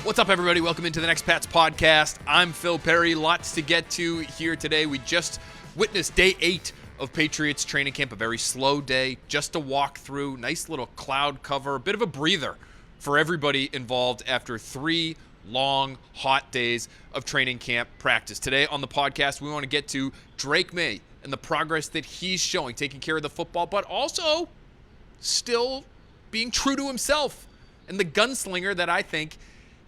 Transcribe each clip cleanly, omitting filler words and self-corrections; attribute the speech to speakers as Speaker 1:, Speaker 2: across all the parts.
Speaker 1: What's up, everybody? Welcome into the Next Pats podcast. I'm Phil Perry. Lots to get to here today. We just witnessed day 8 of Patriots training camp, a very slow day, just a walk through, nice little cloud cover, a bit of a breather for everybody involved after 3 long, hot days of training camp practice. Today on the podcast, we want to get to Drake Maye and the progress that he's showing, taking care of the football, but also still being true to himself and the gunslinger that I think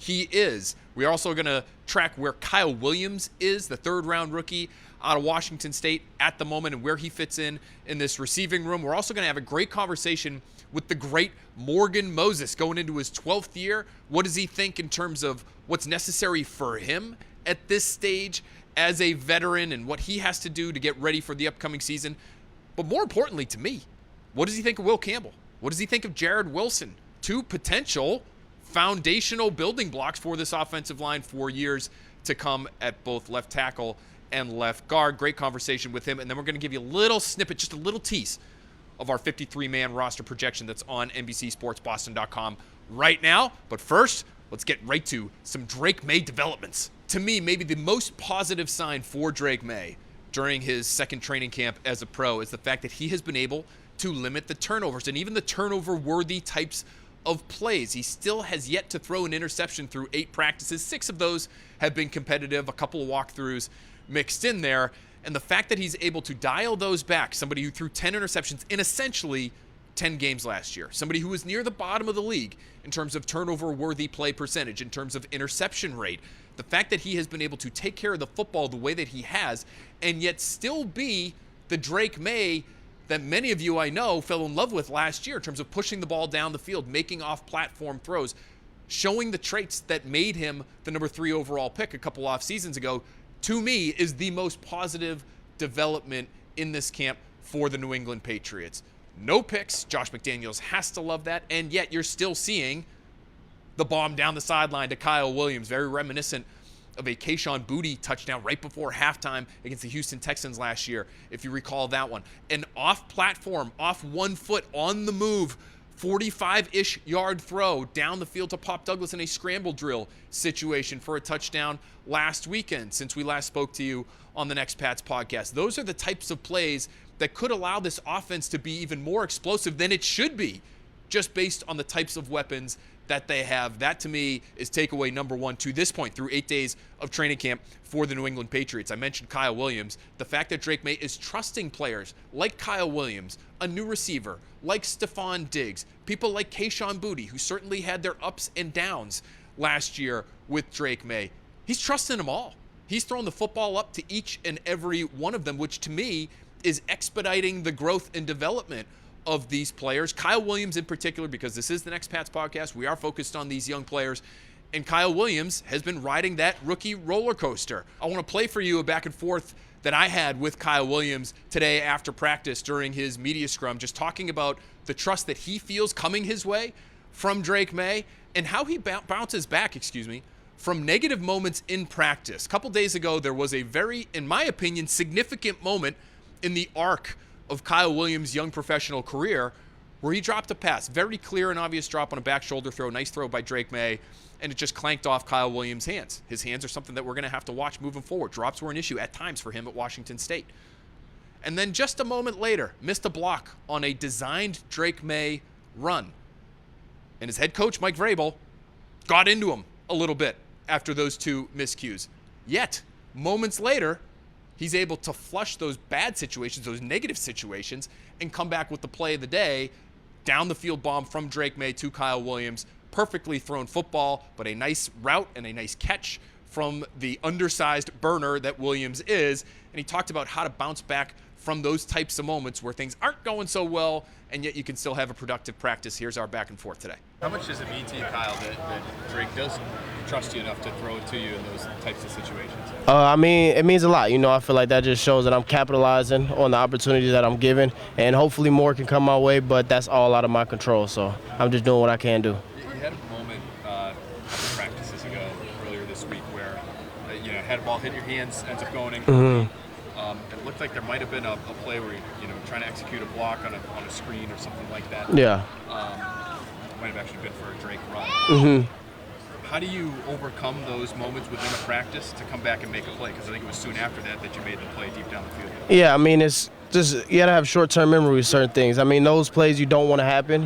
Speaker 1: he is. We're also going to track where Kyle Williams is, the third-round rookie out of Washington State at the moment, and where he fits in this receiving room. We're also going to have a great conversation with the great Morgan Moses going into his 12th year. What does he think in terms of what's necessary for him at this stage as a veteran and what he has to do to get ready for the upcoming season? But more importantly to me, what does he think of Will Campbell? What does he think of Jared Wilson? 2 potential foundational building blocks for this offensive line for years to come at both left tackle and left guard. Great conversation with him. And then we're going to give you a little snippet, just a little tease of our 53-man roster projection that's on NBCSportsBoston.com right now. But first, let's get right to some Drake Maye developments. To me, maybe the most positive sign for Drake Maye during his second training camp as a pro is the fact that he has been able to limit the turnovers and even the turnover-worthy types of plays. He still has yet to throw an interception through 8 practices. 6 of those have been competitive, a couple of walkthroughs mixed in there. And the fact that he's able to dial those back, somebody who threw 10 interceptions in essentially 10 games last year, somebody who was near the bottom of the league in terms of turnover-worthy play percentage, in terms of interception rate, the fact that he has been able to take care of the football the way that he has and yet still be the Drake Maye that many of you I know fell in love with last year in terms of pushing the ball down the field, making off-platform throws, showing the traits that made him the number 3 overall pick a couple off seasons ago, to me is the most positive development in this camp for the New England Patriots. No picks. Josh McDaniels has to love that, and yet you're still seeing the bomb down the sideline to Kyle Williams, very reminiscent of a Kayshon Boutte touchdown right before halftime against the Houston Texans last year, if you recall that one. An off-platform, off 1 foot, on the move, 45-ish yard throw down the field to Pop Douglas in a scramble drill situation for a touchdown last weekend since we last spoke to you on the Next Pats podcast. Those are the types of plays that could allow this offense to be even more explosive than it should be, just based on the types of weapons that they have. That, to me, is takeaway number 1 to this point through 8 days of training camp for the New England Patriots. I mentioned Kyle Williams. The fact that Drake Maye is trusting players like Kyle Williams, a new receiver, like Stephon Diggs, people like Kayshon Boutte, who certainly had their ups and downs last year with Drake Maye. He's trusting them all. He's throwing the football up to each and every one of them, which to me is expediting the growth and development of these players. Kyle Williams in particular, because this is the Next Pats podcast, we are focused on these young players, and Kyle Williams has been riding that rookie roller coaster. I want to play for you a back and forth that I had with Kyle Williams today after practice during his media scrum, just talking about the trust that he feels coming his way from Drake Maye and how he bounces back, from negative moments in practice. A couple days ago, there was a very, in my opinion, significant moment in the arc of Kyle Williams' young professional career where he dropped a pass. Very clear and obvious drop on a back shoulder throw. Nice throw by Drake Maye, and it just clanked off Kyle Williams' hands. His hands are something that we're going to have to watch moving forward. Drops were an issue at times for him at Washington State. And then just a moment later, missed a block on a designed Drake Maye run. And his head coach, Mike Vrabel, got into him a little bit after those 2 miscues. Yet, moments later, he's able to flush those bad situations, those negative situations, and come back with the play of the day, down the field bomb from Drake Maye to Kyle Williams. Perfectly thrown football, but a nice route and a nice catch from the undersized burner that Williams is. And he talked about how to bounce back from those types of moments where things aren't going so well, and yet you can still have a productive practice. Here's our back and forth today.
Speaker 2: How much does it mean to you, Kyle, that Drake does trust you enough to throw it to you in those types of situations?
Speaker 3: I mean, it means a lot. I feel like that just shows that I'm capitalizing on the opportunities that I'm given, and hopefully more can come my way, but that's all out of my control, so I'm just doing what I can do.
Speaker 2: You had a moment practices ago, earlier this week, where had a ball hit your hands, ends up going in.
Speaker 3: Mm-hmm.
Speaker 2: It looked like there might have been a play where trying to execute a block on a screen or something like that.
Speaker 3: Yeah.
Speaker 2: Might have actually been for a Drake run.
Speaker 3: Mm-hmm.
Speaker 2: How do you overcome those moments within a practice to come back and make a play? Because I think it was soon after that you made the play deep down the field.
Speaker 3: Yeah, I mean, it's just you gotta have short-term memory with certain things. I mean, those plays you don't want to happen,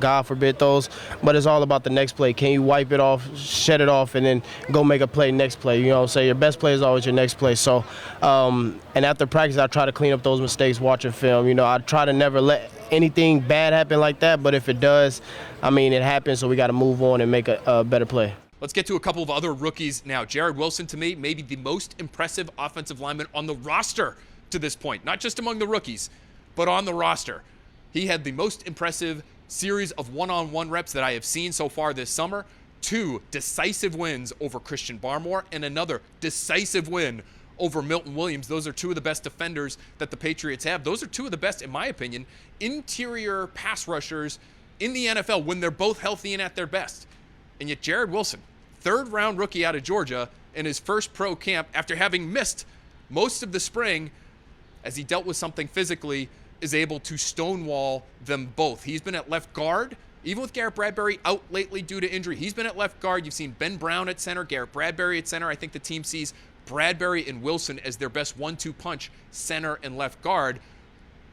Speaker 3: God forbid those. But it's all about the next play. Can you wipe it off, shed it off, and then go make a play next play? Say your best play is always your next play. So, and after practice, I try to clean up those mistakes watching film. I try to never let anything bad happen like that. But if it does, I mean, it happens. So we got to move on and make a better play.
Speaker 1: Let's get to a couple of other rookies now. Jared Wilson, to me, maybe the most impressive offensive lineman on the roster to this point, not just among the rookies, but on the roster. He had the most impressive series of one-on-one reps that I have seen so far this summer. 2 decisive wins over Christian Barmore and another decisive win over Milton Williams. Those are 2 of the best defenders that the Patriots have. Those are 2 of the best, in my opinion, interior pass rushers in the NFL when they're both healthy and at their best. And yet Jared Wilson, 3rd-round rookie out of Georgia, in his first pro camp after having missed most of the spring as he dealt with something physically, is able to stonewall them both. He's been at left guard, even with Garrett Bradbury out lately due to injury. He's been at left guard. You've seen Ben Brown at center, Garrett Bradbury at center. I think the team sees Bradbury and Wilson as their best 1-2 punch, center and left guard.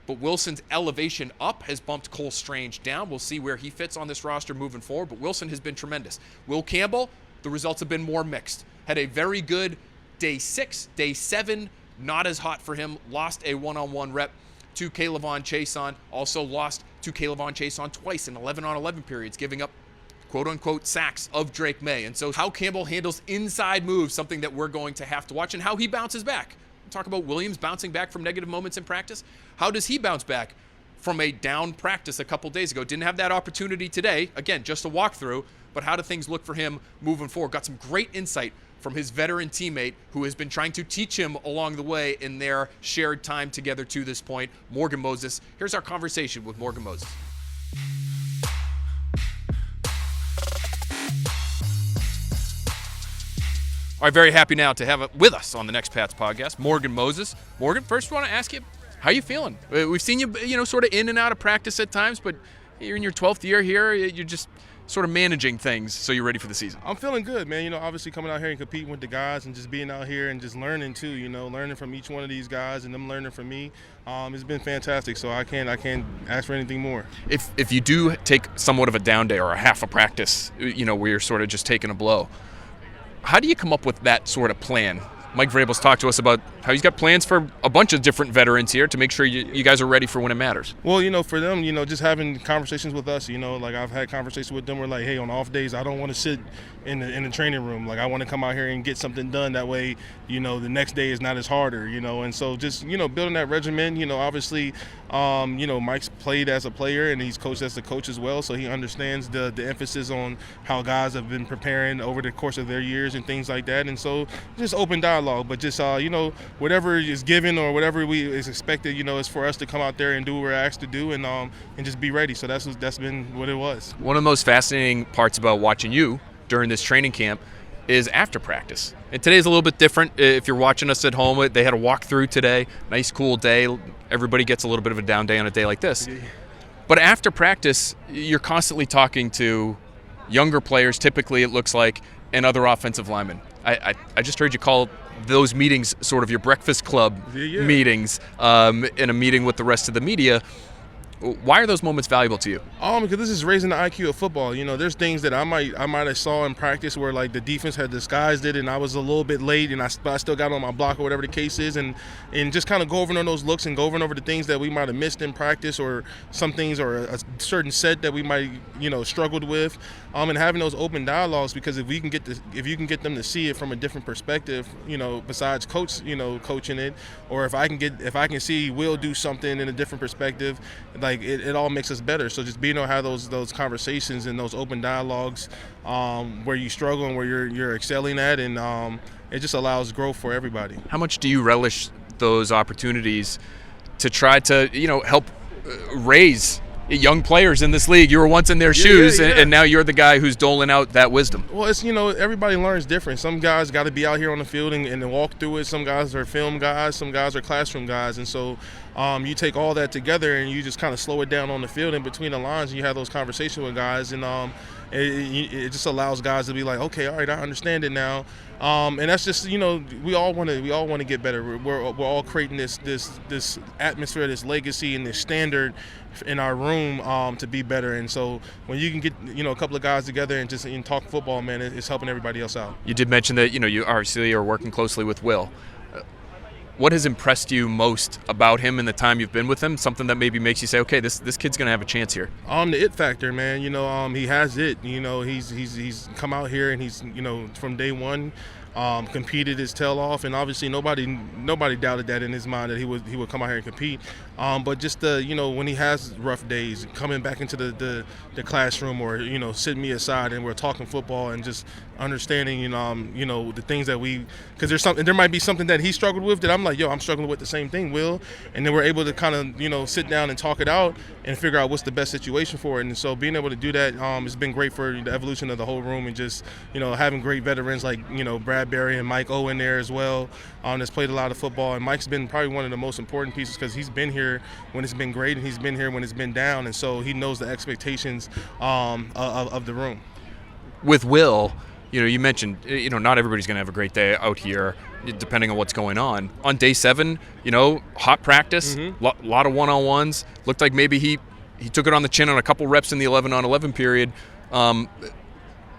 Speaker 1: But Wilson's elevation up has bumped Cole Strange down. We'll see where he fits on this roster moving forward, but Wilson has been tremendous. Will Campbell, the results have been more mixed. Had a very good day 6, day 7, not as hot for him. Lost a one-on-one rep to Kaylavon Chason. Also lost to Kaylavon Chason twice in 11-on-11 periods, giving up quote-unquote sacks of Drake Maye. And so how Campbell handles inside moves, something that we're going to have to watch, and how he bounces back. We'll talk about Williams bouncing back from negative moments in practice. How does he bounce back from a down practice a couple days ago? Didn't have that opportunity today. Again, just a walkthrough, but how do things look for him moving forward? Got some great insight from his veteran teammate who has been trying to teach him along the way in their shared time together to this point, Morgan Moses. Here's our conversation with Morgan Moses. All right, very happy now to have it with us on the Next Pats podcast, Morgan Moses. Morgan, first I want to ask you, how you feeling? We've seen you, sort of in and out of practice at times, but you're in your 12th year here. You're just sort of managing things so you're ready for the season.
Speaker 4: I'm feeling good, man. Obviously coming out here and competing with the guys and just being out here and just learning too, learning from each one of these guys and them learning from me. It's been fantastic, so I can't ask for anything more.
Speaker 1: If you do take somewhat of a down day or a half a practice, where you're sort of just taking a blow, how do you come up with that sort of plan? Mike Vrabel's talked to us about how he's got plans for a bunch of different veterans here to make sure you guys are ready for when it matters.
Speaker 4: Well, for them, just having conversations with us, like I've had conversations with them where like, hey, on off days, I don't want to sit in the training room. Like I want to come out here and get something done. That way, the next day is not as harder, and so just, building that regimen, obviously, Mike's played as a player and he's coached as a coach as well. So he understands the emphasis on how guys have been preparing over the course of their years and things like that. And so just open dialogue, but just, whatever is given or whatever is expected, is for us to come out there and do what we're asked to do and just be ready. So that's been what it was.
Speaker 1: One of the most fascinating parts about watching you during this training camp is after practice. And today's a little bit different. If you're watching us at home, they had a walkthrough today. Nice, cool day. Everybody gets a little bit of a down day on a day like this.
Speaker 4: Yeah.
Speaker 1: But after practice, you're constantly talking to younger players, typically it looks like, and other offensive linemen. I just heard you call those meetings sort of your breakfast club meetings in a meeting with the rest of the media. Why are those moments valuable to you?
Speaker 4: Because this is raising the IQ of football. There's things that I might have saw in practice where like the defense had disguised it and I was a little bit late and I still got on my block or whatever the case is, and just kind of go over on those looks and go over the things that we might have missed in practice or some things or a certain set that we might struggled with, and having those open dialogues, because if you can get them to see it from a different perspective, besides coaching it, or if I can see Will do something in a different perspective, like it all makes us better. So just being able to have those conversations and those open dialogues where you struggle and where you're excelling at, and it just allows growth for everybody.
Speaker 1: How much do you relish those opportunities to try to help raise young players in this league? You were once in their shoes, and now you're the guy who's doling out that wisdom.
Speaker 4: Well, it's everybody learns different. Some guys got to be out here on the field and walk through it. Some guys are film guys. Some guys are classroom guys, and so you take all that together and you just kind of slow it down on the field in between the lines, and you have those conversations with guys, and it just allows guys to be like, okay, all right, I understand it now. And that's just, we all want to get better. We're all creating this atmosphere, this legacy, and this standard in our room to be better. And so when you can get a couple of guys together and just talk football, man, it's helping everybody else out.
Speaker 1: You did mention that you obviously are working closely with Will. What has impressed you most about him in the time you've been with him? Something that maybe makes you say, okay, this kid's gonna have a chance here.
Speaker 4: The it factor, man. He has it. He's come out here and he's from day one. Competed his tail off, and obviously nobody doubted that in his mind that he would come out here and compete. But just when he has rough days, coming back into the classroom or sitting me aside and we're talking football and just understanding the things that because there might be something that he struggled with that I'm like, I'm struggling with the same thing, Will, and then we're able to kind of sit down and talk it out and figure out what's the best situation for it. And so being able to do that has been great for the evolution of the whole room, and just having great veterans like Brad Barry and Mike Owen there as well, that's played a lot of football. And Mike's been probably one of the most important pieces because he's been here when it's been great and he's been here when it's been down, and so he knows the expectations of the room.
Speaker 1: With Will, you mentioned not everybody's going to have a great day out here depending on what's going on. On day 7, hot practice, lot of one-on-ones. Looked like maybe he took it on the chin on a couple reps in the 11-on-11 period.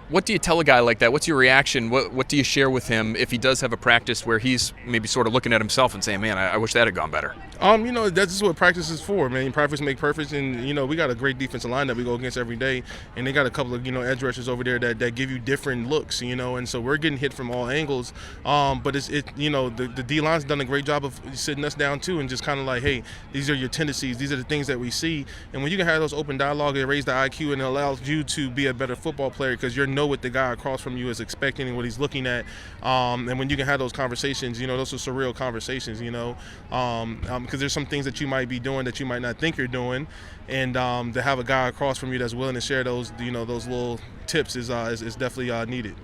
Speaker 1: What do you tell a guy like that? What's your reaction? What do you share with him if he does have a practice where he's maybe sort of looking at himself and saying, man, I wish that had gone better?
Speaker 4: That's just what practice is for, man. Practice make perfect, and we got a great defensive line that we go against every day, and they got a couple of edge rushers over there that give you different looks, and so we're getting hit from all angles. But the D line's done a great job of sitting us down too, and just kind of like, hey, these are your tendencies, these are the things that we see, and when you can have those open dialogue, it raises the IQ and it allows you to be a better football player because you know what the guy across from you is expecting and what he's looking at, and when you can have those conversations, those are surreal conversations, because there's some things that you might be doing that you might not think you're doing, and to have a guy across from you that's willing to share those those little tips is definitely needed.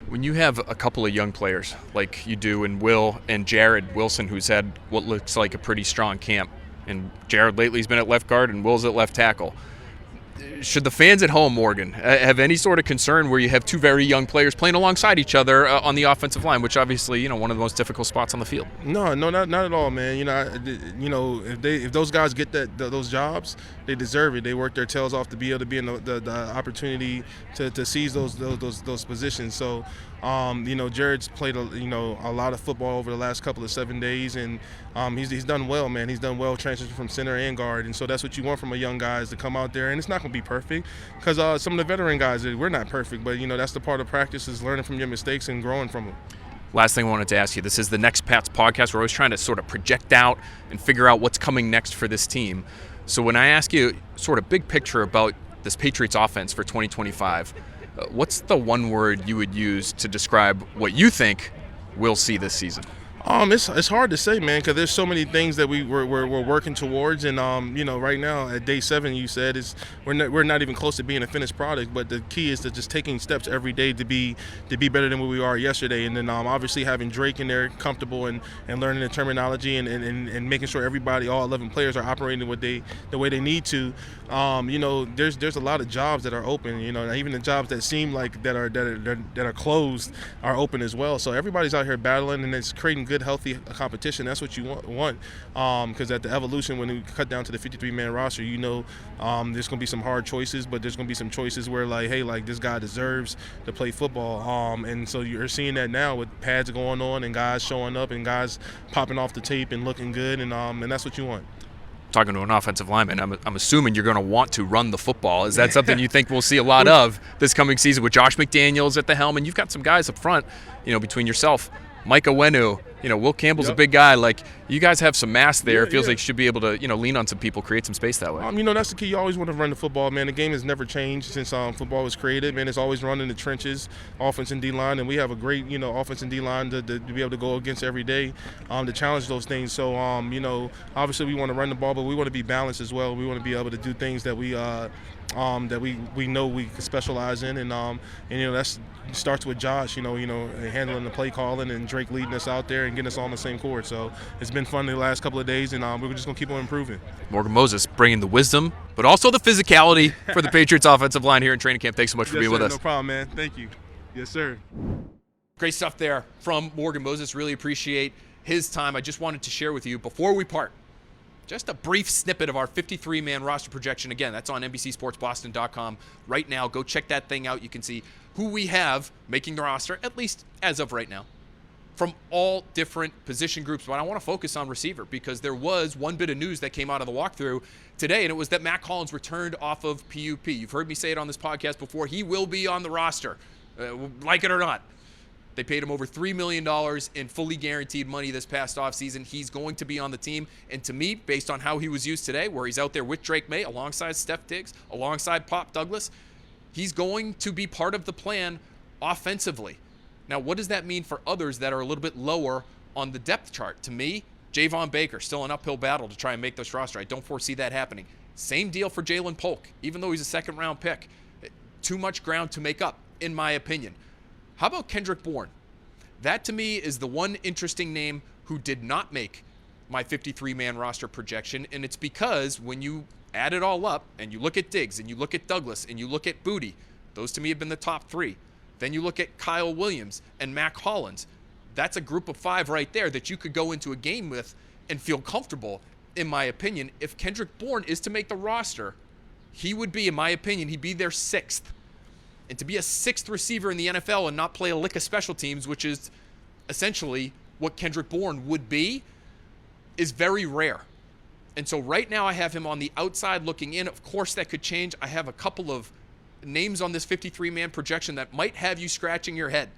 Speaker 1: When you have a couple of young players like you do in Will and Jared Wilson, who's had what looks like a pretty strong camp, and Jared lately has been at left guard and Will's at left tackle, should the fans at home, Morgan, have any sort of concern where you have two very young players playing alongside each other on the offensive line, which obviously, one of the most difficult spots on the field?
Speaker 4: No, not at all, man. If those guys get those jobs, they deserve it. They work their tails off to be able to be in the opportunity to seize those positions. So, Jared's played a lot of football over the last couple of 7 days, and he's done well, man. He's done well transitioning from center and guard, and so that's what you want from a young guy is to come out there, and it's not going to be perfect because some of the veteran guys, we're not perfect, but that's the part of practice is learning from your mistakes and growing from them.
Speaker 1: Last thing I wanted to ask you, this is the Next Pats podcast. We're always trying to sort of project out and figure out what's coming next for this team. So when I ask you sort of big picture about this Patriots offense for 2025, what's the one word you would use to describe what you think we'll see this season?
Speaker 4: It's hard to say, man, because there's so many things that we're working towards, and right now at day 7, you said we're not even close to being a finished product. But the key is to just taking steps every day to be better than what we are yesterday, and then obviously having Drake in there comfortable and learning the terminology and making sure everybody, all 11 players, are operating the way they need to. There's a lot of jobs that are open. Even the jobs that seem like that are closed are open as well. So everybody's out here battling, and it's creating good, healthy competition. That's what you want, because at the evolution, when we cut down to the 53-man roster, there's going to be some hard choices, but there's going to be some choices where this guy deserves to play football, and so you're seeing that now with pads going on and guys showing up and guys popping off the tape and looking good, and that's what you want.
Speaker 1: Talking to an offensive lineman, I'm assuming you're going to want to run the football. Is that something you think we'll see a lot of this coming season with Josh McDaniels at the helm? And you've got some guys up front, between yourself, Mike Owenu, Will Campbell's a big guy. Like, you guys have some mass there. It feels like you should be able to, lean on some people, create some space that way.
Speaker 4: That's the key. You always want to run the football, man. The game has never changed since football was created, man. It's always run in the trenches, offense and D-line, and we have a great, offense and D-line to be able to go against every day to challenge those things. So, obviously we want to run the ball, but we want to be balanced as well. We want to be able to do things that we know we can specialize in, and that starts with Josh, handling the play calling, and Drake leading us out there, and getting us all on the same court. So it's been fun the last couple of days, and we're just going to keep on improving.
Speaker 1: Morgan Moses bringing the wisdom, but also the physicality for the Patriots offensive line here in training camp. Thanks so much for being with us.
Speaker 4: No problem, man. Thank you. Yes, sir.
Speaker 1: Great stuff there from Morgan Moses. Really appreciate his time. I just wanted to share with you before we part just a brief snippet of our 53-man roster projection. Again, that's on NBCSportsBoston.com right now. Go check that thing out. You can see who we have making the roster, at least as of right now, from all different position groups. But I want to focus on receiver because there was one bit of news that came out of the walkthrough today, and it was that Matt Collins returned off of PUP. You've heard me say it on this podcast before. He will be on the roster, like it or not. They paid him over $3 million in fully guaranteed money this past offseason. He's going to be on the team. And to me, based on how he was used today, where he's out there with Drake Maye, alongside Steph Diggs, alongside Pop Douglas, he's going to be part of the plan offensively. Now, what does that mean for others that are a little bit lower on the depth chart? To me, Javon Baker, still an uphill battle to try and make this roster. I don't foresee that happening. Same deal for Jalen Polk, even though he's a second-round pick. Too much ground to make up, in my opinion. How about Kendrick Bourne? That, to me, is the one interesting name who did not make my 53-man roster projection, and it's because when you add it all up and you look at Diggs and you look at Douglas and you look at Booty, those to me have been the top three. Then you look at Kyle Williams and Mac Hollins. That's a group of five right there that you could go into a game with and feel comfortable, in my opinion. If Kendrick Bourne is to make the roster, he would be, in my opinion, he'd be their sixth. And to be a sixth receiver in the NFL and not play a lick of special teams, which is essentially what Kendrick Bourne would be, is very rare. And so right now I have him on the outside looking in. Of course, that could change. I have a couple of names on this 53-man projection that might have you scratching your head.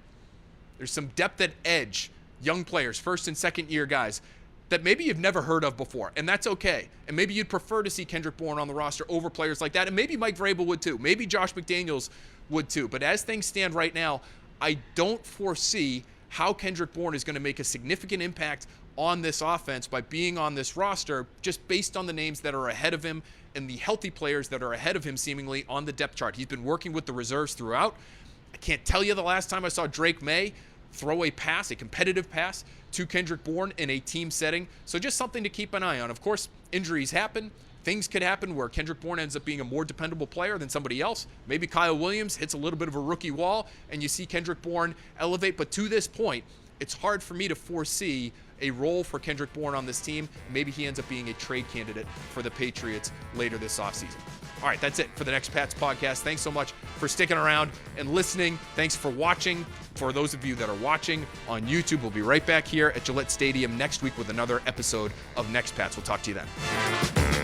Speaker 1: There's some depth at edge, young players, first and second year guys, that maybe you've never heard of before, and that's okay. And maybe you'd prefer to see Kendrick Bourne on the roster over players like that, and maybe Mike Vrabel would too. Maybe Josh McDaniels would too. But as things stand right now, I don't foresee how Kendrick Bourne is going to make a significant impact on this offense by being on this roster, just based on the names that are ahead of him and the healthy players that are ahead of him seemingly on the depth chart. He's been working with the reserves throughout. I can't tell you the last time I saw Drake Maye throw a pass, a competitive pass, to Kendrick Bourne in a team setting. So just something to keep an eye on. Of course, injuries happen. Things could happen where Kendrick Bourne ends up being a more dependable player than somebody else. Maybe Kyle Williams hits a little bit of a rookie wall and you see Kendrick Bourne elevate. But to this point, it's hard for me to foresee a role for Kendrick Bourne on this team. Maybe he ends up being a trade candidate for the Patriots later this offseason. All right, that's it for the Next Pats podcast. Thanks so much for sticking around and listening. Thanks for watching. For those of you that are watching on YouTube, we'll be right back here at Gillette Stadium next week with another episode of Next Pats. We'll talk to you then.